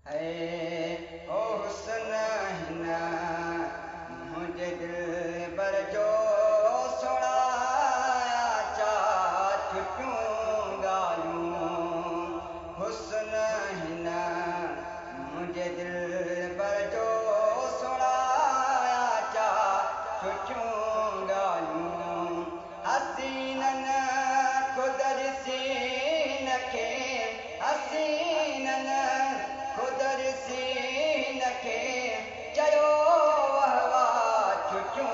ऐ ओ हुस्न हिना मुझे दिल बर जो सुणाया चा छुटियूं ॻाल्हियूं हुस्न हिना मुझे दिल बर जो सुणाया चा छुटियूं ॻाल्हियूं हसीननि ख़ुदि ॾिसी नखे हसीननि ख़ुदि ॾिसी नखे चयो वाह वाह छुटियूं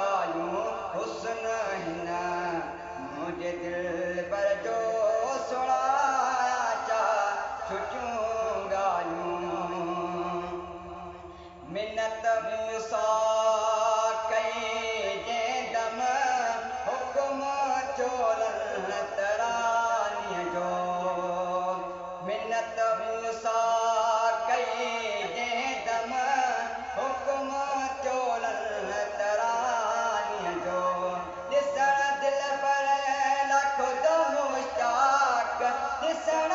ॻाल्हियूं हुस्न हिना मुंहिंजे दिल पर जो सुणाया चा छुटियूं ॻाल्हियूं मिनत मूंसां कई जंहिं दम हुकुम चोलनि तरानीअ जो मिनत मूंसां कई जंहिं दम हुकुम चोलनि तरानीअ जो ॾिसण दिल पर लखो त मुश्ताक ॾिसण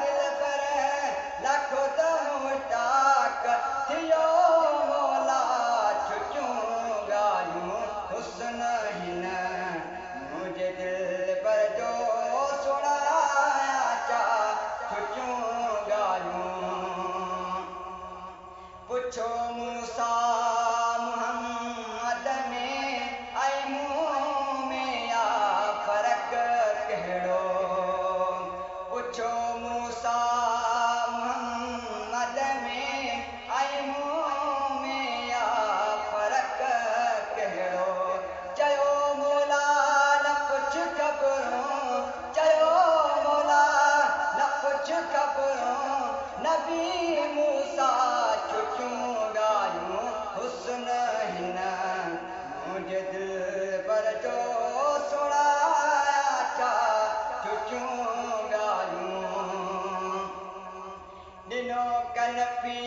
दिल पर लखो त मुश्ताक थियो मौला छुटियूं ॻाल्हियूं हुस्न हिन मुंहिंजे दिल पर जो सुणाया चा छुटियूं ॻाल्हियूं पुछो मूंसां मुहम्मद में ऐं मूं में या फ़र्क़ु कहिड़ो पुछो मूंसां मुहम्मद में ऐं मूं में या फ़र्क़ु कहिड़ो चयो मौला न पुछ ख़बरूं चयो मौला न पुछ ख़बरूं नबी मूंसां छुटियूं ॻाल्हियूं हुस्न हिन मुंहिंजे दिल पर जो सुणाया चा छुटियूं ॻाल्हियूं ॾिनो कन पी